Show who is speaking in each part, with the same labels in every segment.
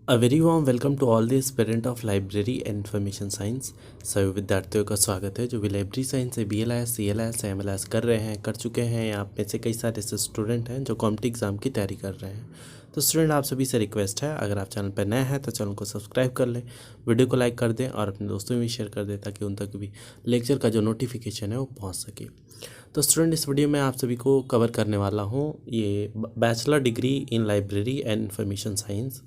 Speaker 1: A very warm welcome to all the aspirant of library and information science. सभी विद्यार्थियों का स्वागत है जो भी लाइब्रेरी साइंस से BLIS CLIS MLS कर रहे हैं, कर चुके हैं, या आप में से कई सारे ऐसे स्टूडेंट हैं जो कॉम्पिटिटिव एग्जाम की तैयारी कर रहे हैं। तो स्टूडेंट, आप सभी से रिक्वेस्ट है, अगर आप चैनल पर नए हैं तो चैनल को सब्सक्राइब कर लें, वीडियो को लाइक कर दें और अपने दोस्तों में भी शेयर कर दें ताकि उन तक भी लेक्चर का जो नोटिफिकेशन है वो पहुँच सके। तो स्टूडेंट, इस वीडियो में आप सभी को कवर करने वाला हूँ ये bachelor degree in library and information science,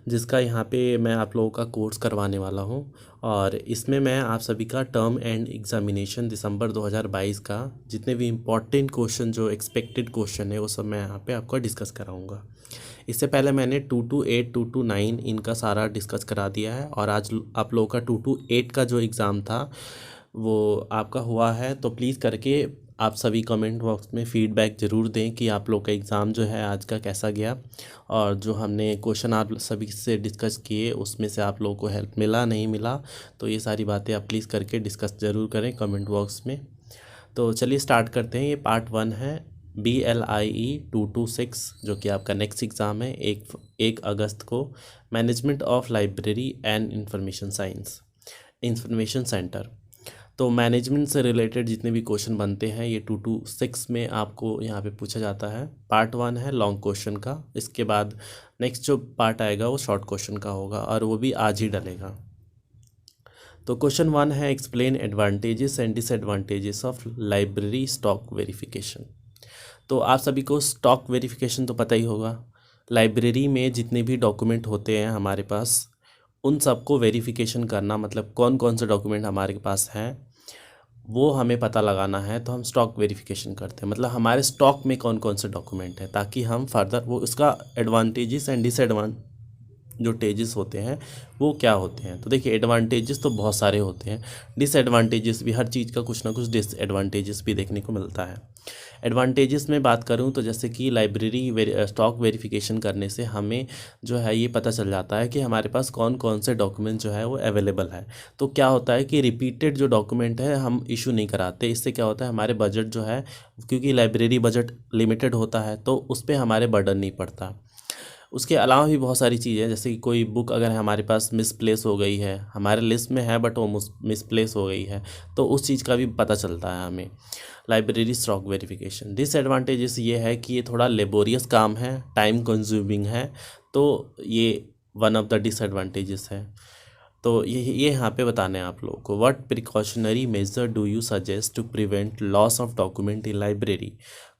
Speaker 1: जिसका यहाँ पे मैं आप लोगों का कोर्स करवाने वाला हूँ। और इसमें मैं आप सभी का टर्म एंड एग्जामिनेशन दिसंबर 2022 का जितने भी इम्पॉर्टेंट क्वेश्चन, जो एक्सपेक्टेड क्वेश्चन है, वो सब मैं यहाँ पे आपको डिस्कस कराऊँगा। इससे पहले मैंने 228 229 इनका सारा डिस्कस करा दिया है, और आज आप लोगों का 228 का जो एग्ज़ाम था वो आपका हुआ है। तो प्लीज़ करके आप सभी कमेंट बॉक्स में फ़ीडबैक ज़रूर दें कि आप लोग का एग्ज़ाम जो है आज का कैसा गया, और जो हमने क्वेश्चन आप सभी से डिस्कस किए उसमें से आप लोगों को हेल्प मिला नहीं मिला। तो ये सारी बातें आप प्लीज़ करके डिस्कस ज़रूर करें कमेंट बॉक्स में। तो चलिए स्टार्ट करते हैं। ये पार्ट 1 है, BLIE 226, जो कि आपका नेक्स्ट एग्ज़ाम है 1 अगस्त को, management of library and information science, information centre. तो मैनेजमेंट से रिलेटेड जितने भी क्वेश्चन बनते हैं ये 226 में आपको यहाँ पे पूछा जाता है। पार्ट 1 है लॉन्ग क्वेश्चन का, इसके बाद नेक्स्ट जो पार्ट आएगा वो शॉर्ट क्वेश्चन का होगा, और वो भी आज ही डलेगा। तो क्वेश्चन 1 है, explain advantages and disadvantages of library stock verification. तो आप सभी को स्टॉक वेरिफिकेशन तो पता ही होगा। लाइब्रेरी में जितने भी डॉक्यूमेंट होते हैं हमारे पास, उन सबको वेरिफिकेशन करना, मतलब कौन कौन से डॉक्यूमेंट हमारे पास हैं वो हमें पता लगाना है। तो हम स्टॉक वेरिफिकेशन करते हैं, मतलब हमारे स्टॉक में कौन कौन से डॉक्यूमेंट हैं, ताकि हम फर्दर वो उसका एडवांटेजेस एंड जो टेजेस होते हैं वो क्या होते हैं। तो देखिए, एडवांटेजेस तो बहुत सारे होते हैं, डिसएडवांटेजेस भी, हर चीज़ का कुछ ना कुछ डिसएडवांटेजेस भी देखने को मिलता है। एडवांटेजेस में बात करूं तो जैसे कि स्टॉक वेरिफिकेशन करने से हमें जो है ये पता चल जाता है कि हमारे पास कौन कौन से डॉक्यूमेंट जो है वो अवेलेबल है। तो क्या होता है कि रिपीटेड जो डॉक्यूमेंट है हम इशू नहीं कराते। इससे क्या होता है, हमारे बजट जो है, क्योंकि लाइब्रेरी बजट लिमिटेड होता है तो उस पर हमारे बर्डन नहीं पड़ता। उसके अलावा भी बहुत सारी चीज़ें हैं, जैसे कि कोई बुक अगर हमारे पास मिसप्लेस हो गई है, हमारे लिस्ट में है बट वो मिसप्लेस हो गई है, तो उस चीज़ का भी पता चलता है हमें लाइब्रेरी स्टॉक वेरिफिकेशन। डिसएडवांटेजेस ये है कि ये थोड़ा लेबोरियस काम है, टाइम कंज्यूमिंग है, तो ये वन ऑफ द डिसएडवांटेजेस है। तो ये यहाँ पे बताने हैं आप लोगों को, what precautionary measure do you suggest to prevent loss of document in library.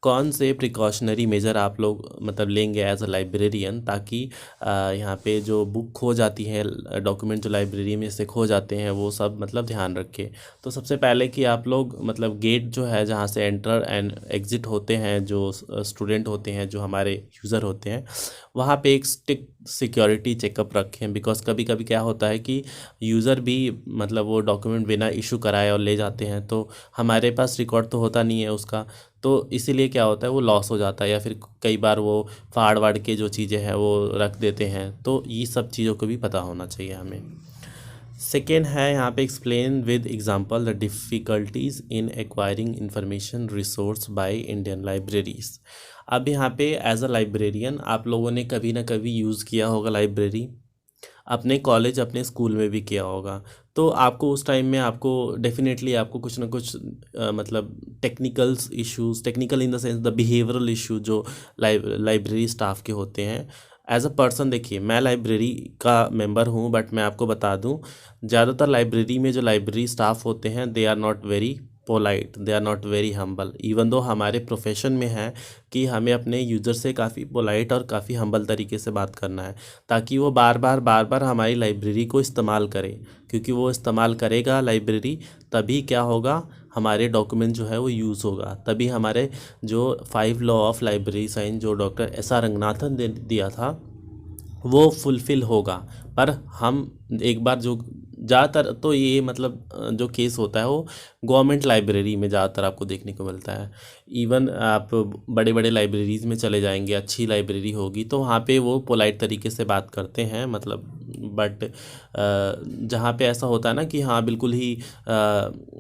Speaker 1: कौन से प्रिकॉशनरी मेजर आप लोग मतलब लेंगे एज अ लाइब्रेरियन, ताकि यहाँ पे जो बुक खो जाती है, डॉक्यूमेंट जो लाइब्रेरी में से खो जाते हैं, वो सब मतलब ध्यान रखें। तो सबसे पहले कि आप लोग मतलब गेट जो है जहाँ से एंटर एंड एग्ज़िट होते हैं, जो स्टूडेंट होते हैं, जो हमारे यूज़र होते हैं, वहाँ पे एक स्ट्रिक्ट सिक्योरिटी चेकअप रखें। बिकॉज कभी कभी क्या होता है कि यूज़र भी मतलब वो डॉक्यूमेंट बिना इशू कराए और ले जाते हैं, तो हमारे पास रिकॉर्ड तो होता नहीं है उसका, तो इसीलिए क्या होता है वो लॉस हो जाता है, या फिर कई बार वो फाड़ वाड़ के जो चीज़ें हैं वो रख देते हैं। तो ये सब चीज़ों को भी पता होना चाहिए हमें। सेकेंड है यहाँ पे, explain with example the difficulties in acquiring information resource by Indian libraries. अब यहाँ पे एज अ लाइब्रेरियन आप लोगों ने कभी ना कभी यूज़ किया होगा लाइब्रेरी, अपने कॉलेज अपने स्कूल में भी किया होगा। तो आपको उस टाइम में आपको डेफिनेटली आपको कुछ ना कुछ मतलब technicals issues, technical in the sense the behavioural issue जो लाइब्रेरी स्टाफ के होते हैं। एज अ पर्सन देखिए, मैं लाइब्रेरी का मेंबर हूँ, बट मैं आपको बता दूँ, ज़्यादातर लाइब्रेरी में जो लाइब्रेरी स्टाफ होते हैं they are not very polite, they are not very humble. Even though हमारे प्रोफेशन में है कि हमें अपने यूज़र से काफ़ी पोलाइट और काफ़ी हम्बल तरीके से बात करना है, ताकि वो बार बार हमारी लाइब्रेरी को इस्तेमाल करे। क्योंकि वो इस्तेमाल करेगा लाइब्रेरी, तभी क्या होगा, हमारे डॉक्यूमेंट जो है वो यूज़ होगा, तभी हमारे जो 5 लॉ ऑफ लाइब्रेरी साइंस जो डॉक्टर SR रंगनाथन ने दिया था वो फुलफ़िल होगा। पर हम एक बार जो ज़्यादातर तो ये मतलब जो केस होता है वो गवर्नमेंट लाइब्रेरी में ज़्यादातर आपको देखने को मिलता है। इवन आप बड़े बड़े लाइब्रेरीज़ में चले जाएंगे, अच्छी लाइब्रेरी होगी तो वहाँ पे वो पोलाइट तरीके से बात करते हैं, मतलब बट जहाँ पे ऐसा होता है ना कि हाँ बिल्कुल ही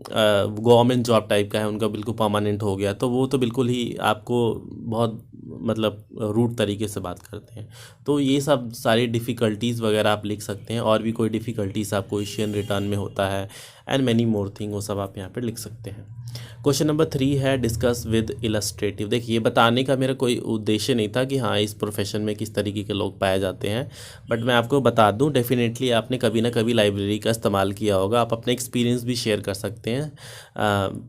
Speaker 1: गवर्नमेंट जॉब टाइप का है, उनका बिल्कुल परमानेंट हो गया, तो वो तो बिल्कुल ही आपको बहुत मतलब रूट तरीके से बात करते हैं। तो ये सब सारी डिफ़िकल्टीज़ वगैरह आप लिख सकते हैं, और भी कोई डिफ़िकल्टीज़ आप क्वेश्चन रिटर्न में होता है एंड मैनी मोर थिंग, वो सब आप यहाँ पे लिख सकते हैं। क्वेश्चन नंबर 3 है डिस्कस विद इलस्ट्रेटिव। देखिए, ये बताने का मेरा कोई उद्देश्य नहीं था कि हाँ इस प्रोफेशन में किस तरीके के लोग पाए जाते हैं, बट मैं आपको बता दूं, डेफिनेटली आपने कभी ना कभी लाइब्रेरी का इस्तेमाल किया होगा। आप अपने एक्सपीरियंस भी शेयर कर सकते हैं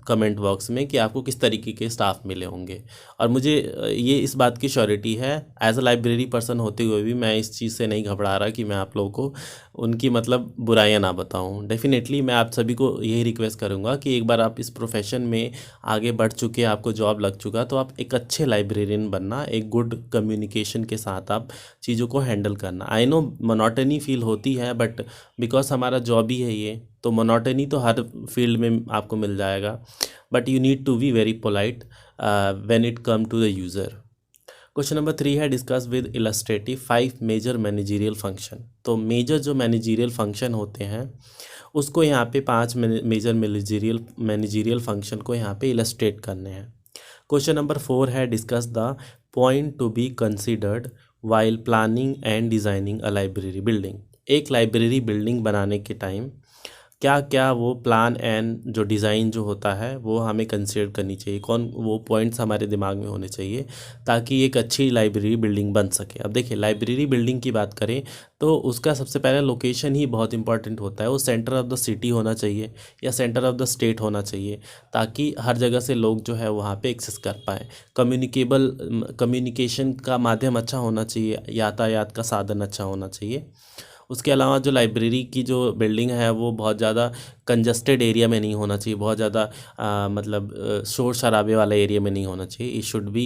Speaker 1: कमेंट बॉक्स में कि आपको किस तरीके के स्टाफ मिले होंगे। और मुझे ये इस बात की श्योरिटी है, एज अ लाइब्रेरी पर्सन होते हुए भी मैं इस चीज़ से नहीं घबरा रहा कि मैं आप लोगों को उनकी मतलब बुराइयां ना बताऊं। डेफिनेटली मैं आप सभी को यही रिक्वेस्ट करूंगा कि एक बार आप इस प्रोफेशन में आगे बढ़ चुके, आपको जॉब लग चुका, तो आप एक अच्छे लाइब्रेरियन बनना, एक गुड कम्युनिकेशन के साथ आप चीज़ों को हैंडल करना। आई नो मोनोटनी फील होती है, बट बिकॉज हमारा जॉब ही है ये, तो मोनोटनी तो हर फील्ड में आपको मिल जाएगा, but you need to be very polite when it come to the user. Question number 3 है discuss with illustrative 5 measure managerial function. तो मेजर जो मैनेजरियल फंक्शन होते हैं उसको यहाँ पे 5 मेजर मैनेजरियल फंक्शन को यहाँ पे इलस्ट्रेट करने हैं। क्वेश्चन नंबर 4 है discuss the point to be considered while planning and designing a library building. एक लाइब्रेरी बिल्डिंग बनाने के टाइम क्या क्या वो प्लान एंड जो डिज़ाइन जो होता है वो हमें कंसिडर करनी चाहिए, कौन वो पॉइंट्स हमारे दिमाग में होने चाहिए ताकि एक अच्छी लाइब्रेरी बिल्डिंग बन सके। अब देखिए, लाइब्रेरी बिल्डिंग की बात करें तो उसका सबसे पहले लोकेशन ही बहुत इंपॉर्टेंट होता है। वो सेंटर ऑफ द सिटी होना चाहिए या सेंटर ऑफ द स्टेट होना चाहिए, ताकि हर जगह से लोग जो है वहाँ पे एक्सेस कर पाएँ। कम्युनिकेशन का माध्यम अच्छा होना चाहिए, यातायात का साधन अच्छा होना चाहिए। उसके अलावा जो लाइब्रेरी की जो बिल्डिंग है वो बहुत ज़्यादा कंजस्टेड एरिया में नहीं होना चाहिए, बहुत ज़्यादा मतलब शोर शराबे वाला एरिया में नहीं होना चाहिए। It should be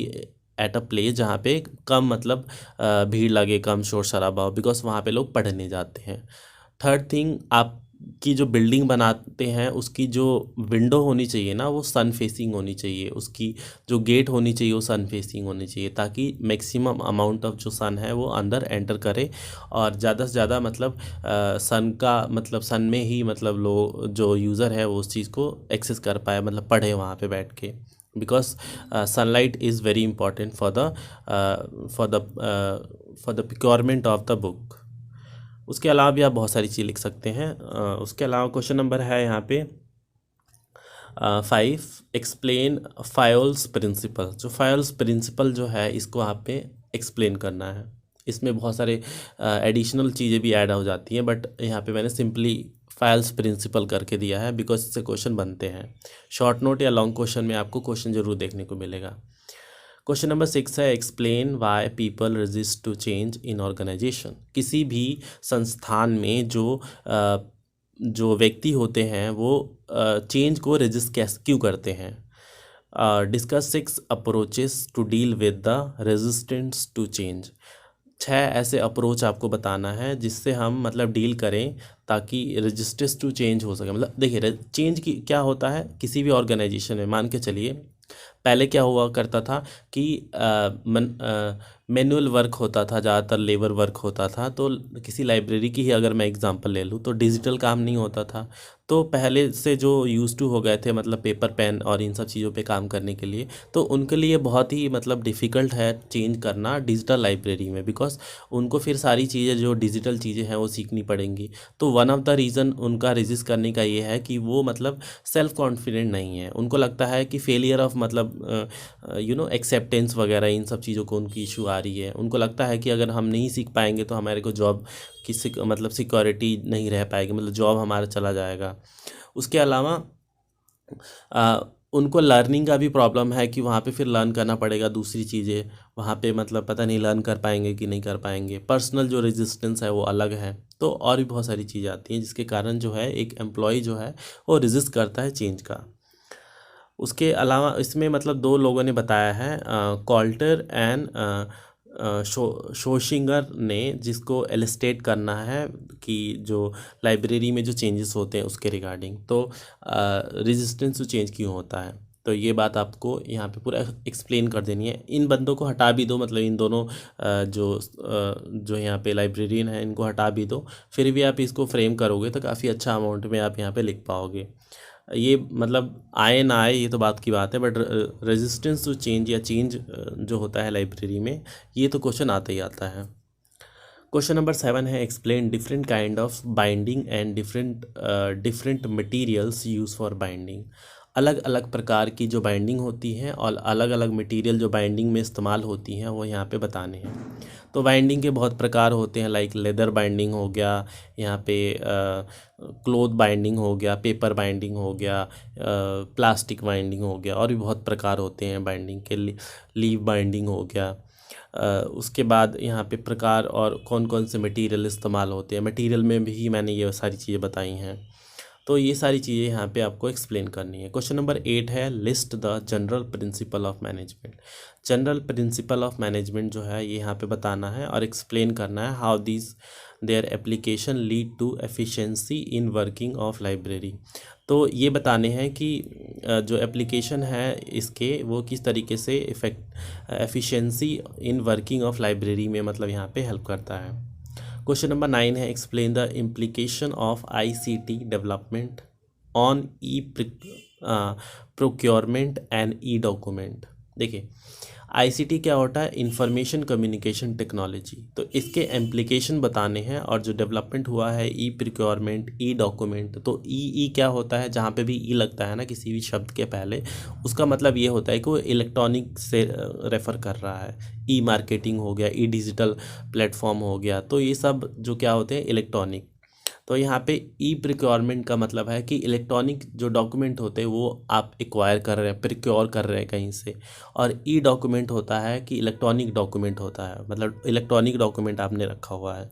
Speaker 1: at a place जहाँ पे कम मतलब भीड़ लगे, कम शोर शराबा हो, बिकॉज वहाँ पे लोग पढ़ने जाते हैं। थर्ड थिंग, आप की जो बिल्डिंग बनाते हैं उसकी जो विंडो होनी चाहिए ना, वो सन फेसिंग होनी चाहिए। उसकी जो गेट होनी चाहिए वो सन फेसिंग होनी चाहिए, ताकि मैक्सिमम अमाउंट ऑफ जो सन है वो अंदर एंटर करे, और ज़्यादा से ज़्यादा मतलब सन का मतलब सन में ही मतलब लोग जो यूज़र है वो उस चीज़ को एक्सेस कर पाए, मतलब पढ़े वहाँ पे बैठ के, because sunlight is very important for the procurement of the book. उसके अलावा भी आप बहुत सारी चीज़ लिख सकते हैं। उसके अलावा क्वेश्चन नंबर है यहाँ पे 5, एक्सप्लेन फायोल्स प्रिंसिपल। जो फायोल्स प्रिंसिपल जो है इसको आप पे एक्सप्लेन करना है। इसमें बहुत सारे एडिशनल चीज़ें भी ऐड हो जाती हैं, बट यहाँ पे मैंने सिंपली फाइल्स प्रिंसिपल करके दिया है, बिकॉज इससे क्वेश्चन बनते हैं। शॉर्ट नोट या लॉन्ग क्वेश्चन में आपको क्वेश्चन जरूर देखने को मिलेगा। क्वेश्चन नंबर 6 है explain why people resist to change in organisation. किसी भी संस्थान में जो व्यक्ति होते हैं वो चेंज को रेजिस्ट क्यों करते हैं। Discuss 6 approaches to deal with the resistance to change. 6 ऐसे अप्रोच आपको बताना है जिससे हम मतलब डील करें ताकि रेजिस्टेंस टू चेंज हो सके। मतलब देखिए, चेंज की क्या होता है किसी भी ऑर्गेनाइजेशन में, मान के चलिए पहले क्या हुआ करता था कि मैनुअल वर्क होता था, ज़्यादातर लेबर वर्क होता था। तो किसी लाइब्रेरी की ही अगर मैं एग्जांपल ले लूँ तो डिजिटल काम नहीं होता था। तो पहले से जो यूज़ टू हो गए थे मतलब पेपर पेन और इन सब चीज़ों पे काम करने के लिए, तो उनके लिए बहुत ही मतलब डिफ़िकल्ट है चेंज करना डिजिटल लाइब्रेरी में, बिकॉज उनको फिर सारी चीज़ें जो डिजिटल चीज़ें हैं वो सीखनी पड़ेंगी। तो वन ऑफ द रीज़न उनका रेजिस्ट करने का ये है कि वो मतलब सेल्फ कॉन्फिडेंट नहीं है। उनको लगता है कि फेलियर ऑफ मतलब एक्सेप्टेंस वगैरह इन सब चीज़ों को उनकी इशू आ रही है। उनको लगता है कि अगर हम नहीं सीख पाएंगे तो हमारे को जॉब की मतलब सिक्योरिटी नहीं रह पाएगी, मतलब जॉब हमारा चला जाएगा। उसके अलावा उनको लर्निंग का भी प्रॉब्लम है कि वहाँ पे फिर लर्न करना पड़ेगा दूसरी चीज़ें, वहाँ पे मतलब पता नहीं लर्न कर पाएंगे कि नहीं कर पाएंगे। पर्सनल जो रेजिस्टेंस है वो अलग है। तो और भी बहुत सारी चीज़ें आती हैं जिसके कारण जो है एक एम्प्लॉय जो है वो रेजिस्ट करता है चेंज का। उसके अलावा इसमें मतलब 2 लोगों ने बताया है, कॉल्टर एंड शोशिंगर ने, जिसको एलिस्टेट करना है कि जो लाइब्रेरी में जो चेंजेस होते हैं उसके रिगार्डिंग। तो रेजिस्टेंस टू चेंज क्यों होता है, तो ये बात आपको यहाँ पे पूरा एक्सप्लेन कर देनी है। इन बंदों को हटा भी दो, मतलब इन दोनों जो यहाँ पे लाइब्रेरियन है इनको हटा भी दो, फिर भी आप इसको फ्रेम करोगे तो काफ़ी अच्छा अमाउंट में आप यहाँ पे लिख पाओगे। ये मतलब आए ना आए ये तो बात की बात है, बट रेजिस्टेंस टू चेंज या चेंज जो होता है लाइब्रेरी में, ये तो क्वेश्चन आता ही आता है। क्वेश्चन नंबर 7 है explain different kind of binding and different materials use for binding. अलग अलग प्रकार की जो बाइंडिंग होती हैं और अलग अलग मटेरियल जो बाइंडिंग में इस्तेमाल होती हैं वो यहाँ पे बताने हैं। तो बाइंडिंग के बहुत प्रकार होते हैं, लाइक लेदर बाइंडिंग हो गया, यहाँ पे क्लोथ बाइंडिंग हो गया, पेपर बाइंडिंग हो गया, प्लास्टिक बाइंडिंग हो गया, और भी बहुत प्रकार होते हैं बाइंडिंग के। लीव बाइंडिंग हो गया। उसके बाद यहाँ पे प्रकार और कौन कौन से मटेरियल इस्तेमाल होते हैं, मटेरियल में भी मैंने ये सारी चीज़ें बताई हैं। तो ये सारी चीज़ें यहाँ पे आपको एक्सप्लेन करनी है। क्वेश्चन नंबर 8 है list the general principle of management. General principle of management जो है ये यहाँ पे बताना है और एक्सप्लेन करना है how this their application lead to efficiency in working of library. तो ये बताने हैं कि जो एप्लीकेशन है इसके वो किस तरीके से efficiency in working of library में मतलब यहाँ पे हेल्प करता है। क्वेश्चन नंबर 9 है explain the implication of ICT development on e procurement and E document. देखिए आईसीटी क्या होता है, इंफॉर्मेशन कम्युनिकेशन टेक्नोलॉजी, तो इसके एम्प्लीकेशन बताने हैं। और जो डेवलपमेंट हुआ है ई प्रोक्योरमेंट ई डॉक्यूमेंट, तो ई क्या होता है, जहाँ पे भी ई लगता है ना किसी भी शब्द के पहले, उसका मतलब ये होता है कि वो इलेक्ट्रॉनिक से रेफ़र कर रहा है। ई मार्केटिंग हो गया, ई डिजिटल प्लेटफॉर्म हो गया, तो ये सब जो क्या होते हैं इलेक्ट्रॉनिक। तो यहाँ पे ई प्रिक्योरमेंट का मतलब है कि इलेक्ट्रॉनिक जो डॉक्यूमेंट होते हैं वो आप एक्वायर कर रहे हैं, प्रिक्योर कर रहे हैं कहीं से। और ई डॉक्यूमेंट होता है कि इलेक्ट्रॉनिक डॉक्यूमेंट होता है, मतलब इलेक्ट्रॉनिक डॉक्यूमेंट आपने रखा हुआ है।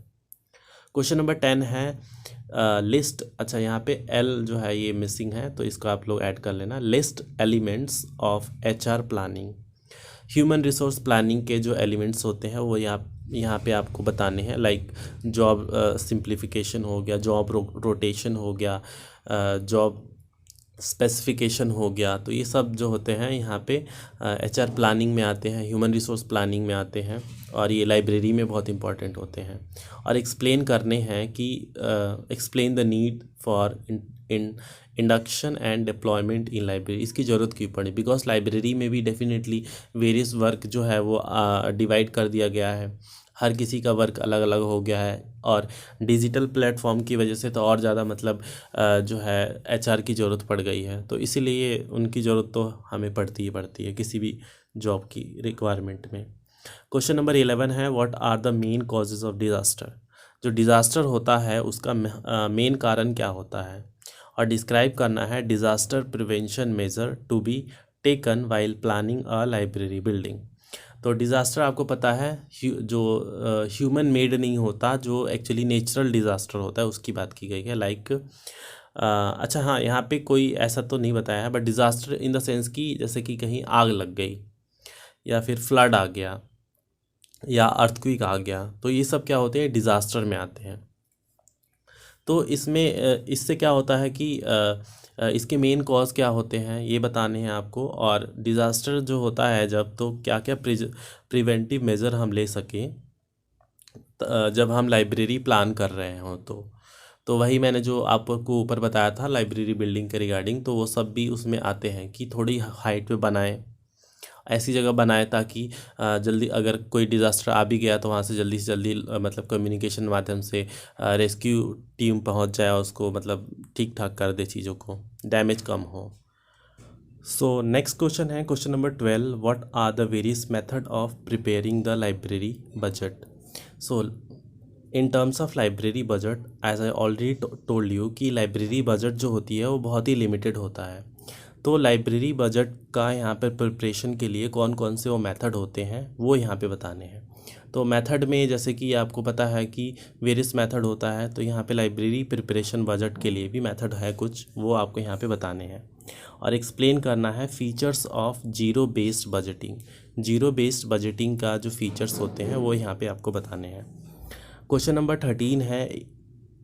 Speaker 1: क्वेश्चन नंबर 10 है लिस्ट। अच्छा यहाँ पे एल जो है ये मिसिंग है, तो इसको आप लोग ऐड कर लेना। List elements of HR planning. Human resource planning के जो एलिमेंट्स होते हैं वो यहाँ पे आपको बताने हैं, लाइक जॉब सिंप्लीफिकेशन हो गया, जॉब रोटेशन हो गया, जॉब स्पेसिफिकेशन हो गया। तो ये सब जो होते हैं यहाँ पे एचआर प्लानिंग में आते हैं, ह्यूमन रिसोर्स प्लानिंग में आते हैं, और ये लाइब्रेरी में बहुत इंपॉर्टेंट होते हैं। और एक्सप्लेन करने हैं कि explain the need for induction and deployment in library. इसकी ज़रूरत क्यों पड़ी, बिकॉज लाइब्रेरी में भी डेफिनेटली वेरियस वर्क जो है वो डिवाइड कर दिया गया है, हर किसी का वर्क अलग अलग हो गया है। और डिजिटल प्लेटफॉर्म की वजह से तो और ज़्यादा मतलब जो है एचआर की ज़रूरत पड़ गई है, तो इसीलिए उनकी ज़रूरत तो हमें पड़ती है किसी भी जॉब की रिक्वायरमेंट में। क्वेश्चन नंबर 11 है what are the main causes of disaster. जो डिज़ास्टर होता है उसका मेन कारण क्या होता है, और डिस्क्राइब करना है disaster prevention measure to be taken while planning a library building. तो डिज़ास्टर आपको पता है जो ह्यूमन मेड नहीं होता, जो एक्चुअली नेचुरल डिज़ास्टर होता है उसकी बात की गई है। लाइक अच्छा हाँ, यहाँ पे कोई ऐसा तो नहीं बताया है, but disaster in the sense कि जैसे कि कहीं आग लग गई, या फिर फ्लड आ गया, या अर्थक्वेक आ गया, तो ये सब क्या होते हैं डिज़ास्टर में आते हैं। तो इसमें इससे क्या होता है कि इसके मेन कॉज क्या होते हैं ये बताने हैं आपको। और डिज़ास्टर जो होता है जब, तो क्या क्या प्रिवेंटिव मेज़र हम ले सकें जब हम लाइब्रेरी प्लान कर रहे हों। तो वही मैंने जो आपको ऊपर बताया था लाइब्रेरी बिल्डिंग के रिगार्डिंग, तो वो सब भी उसमें आते हैं कि थोड़ी हाइट पे बनाएं, ऐसी जगह बनाए ताकि जल्दी अगर कोई डिज़ास्टर आ भी गया तो वहाँ से जल्दी मतलब कम्युनिकेशन माध्यम से रेस्क्यू टीम पहुँच जाए, उसको मतलब ठीक ठाक कर दे, चीज़ों को डैमेज कम हो। सो नेक्स्ट क्वेश्चन है question number 12 what are the various method of preparing the library budget. So in terms of library budget as I already told you कि लाइब्रेरी बजट जो होती है वो बहुत ही लिमिटेड होता है। तो लाइब्रेरी बजट का यहाँ पर प्रिपरेशन के लिए कौन कौन से वो मेथड होते हैं वो यहाँ पे बताने हैं। तो मेथड में जैसे कि आपको पता है कि वेरियस मेथड होता है, तो यहाँ पे लाइब्रेरी प्रिपरेशन बजट के लिए भी मेथड है कुछ, वो आपको यहाँ पे बताने हैं। और एक्सप्लेन करना है features of zero based budgeting. Zero based budgeting का जो फीचर्स होते हैं वो यहाँ पे आपको बताने हैं। क्वेश्चन नंबर 13 है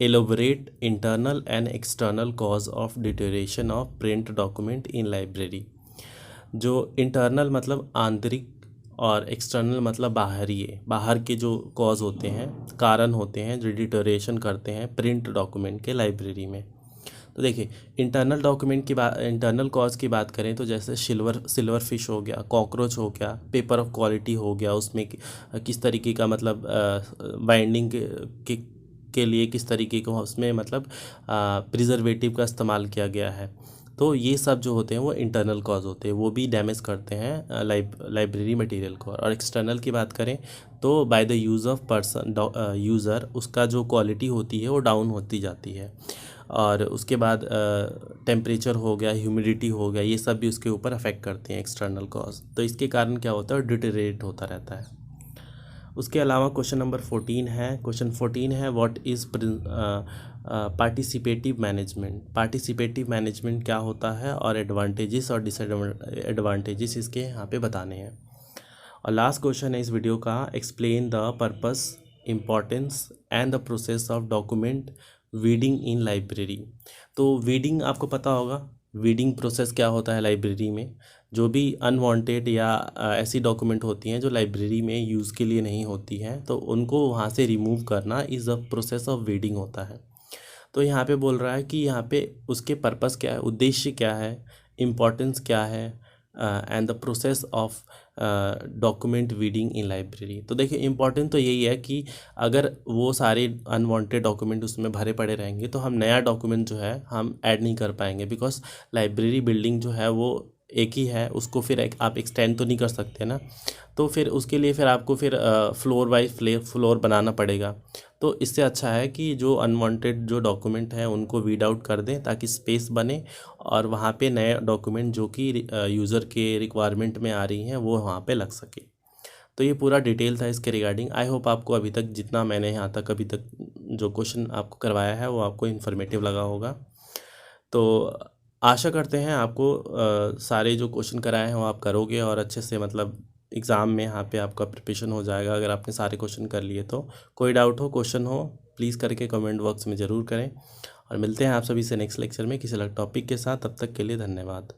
Speaker 1: elaborate internal and external cause of deterioration of print document in library. जो इंटरनल मतलब आंतरिक, और एक्सटर्नल मतलब बाहर के जो कॉज होते हैं, कारण होते हैं जो डिटेरियोरेशन करते हैं प्रिंट डॉक्यूमेंट के लाइब्रेरी में। तो देखिए इंटरनल कॉज की बात करें तो जैसे सिल्वर फिश हो गया, कॉकरोच हो गया, पेपर ऑफ क्वालिटी हो गया, उसमें किस तरीके का मतलब बाइंडिंग के लिए किस तरीके का उसमें मतलब प्रिजर्वेटिव का इस्तेमाल किया गया है। तो ये सब जो होते हैं वो इंटरनल कॉज होते हैं, वो भी डैमेज करते हैं लाइब्रेरी मटेरियल को। और एक्सटर्नल की बात करें तो by the use of person user उसका जो क्वालिटी होती है वो डाउन होती जाती है। और उसके बाद टेम्परेचर हो गया, ह्यूमिडिटी हो गया, ये सब भी उसके ऊपर अफेक्ट करते हैं एक्सटर्नल कॉज। तो इसके कारण क्या होता है, डिटेरिएट होता रहता है। उसके अलावा क्वेश्चन नंबर 14 है what is participative management. Participative management क्या होता है और एडवांटेजेस और डिसएडवांटेजेस इसके यहाँ पे बताने हैं। और लास्ट क्वेश्चन है इस वीडियो का, explain the purpose, importance and the process of document weeding in library. तो वीडिंग आपको पता होगा, वीडिंग प्रोसेस क्या होता है लाइब्रेरी में। जो भी अनवांटेड या ऐसी डॉक्यूमेंट होती हैं जो लाइब्रेरी में यूज़ के लिए नहीं होती हैं, तो उनको वहाँ से रिमूव करना is a process of weeding होता है। तो यहाँ पे बोल रहा है कि यहाँ पे उसके पर्पस क्या है, उद्देश्य क्या है, इम्पोर्टेंस क्या है and the process of document weeding in library. तो देखिए इम्पॉर्टेंट तो यही है कि अगर वो सारे अनवांटेड डॉक्यूमेंट उसमें भरे पड़े रहेंगे तो हम नया डॉक्यूमेंट जो है हम ऐड नहीं कर पाएंगे, बिकॉज लाइब्रेरी बिल्डिंग जो है वो एक ही है, उसको फिर आप एक्सटेंड तो नहीं कर सकते ना। तो फिर उसके लिए फिर आपको फिर फ्लोर वाइज फ्लोर बनाना पड़ेगा। तो इससे अच्छा है कि जो अनवांटेड जो डॉक्यूमेंट हैं उनको वीड आउट कर दें ताकि स्पेस बने और वहाँ पे नए डॉक्यूमेंट जो कि यूज़र के रिक्वायरमेंट में आ रही हैं वो वहाँ पे लग सके। तो ये पूरा डिटेल था इसके रिगार्डिंग। आई होप आपको अभी तक जितना मैंने यहाँ तक अभी तक जो क्वेश्चन आपको करवाया है वो आपको इन्फॉर्मेटिव लगा होगा। तो आशा करते हैं आपको सारे जो क्वेश्चन कराए हैं वो आप करोगे और अच्छे से मतलब एग्ज़ाम में यहाँ पे आपका प्रिपरेशन हो जाएगा अगर आपने सारे क्वेश्चन कर लिए तो। कोई डाउट हो, क्वेश्चन हो, प्लीज़ करके कमेंट बॉक्स में ज़रूर करें। और मिलते हैं आप सभी से नेक्स्ट लेक्चर में किसी अलग टॉपिक के साथ। तब तक के लिए धन्यवाद।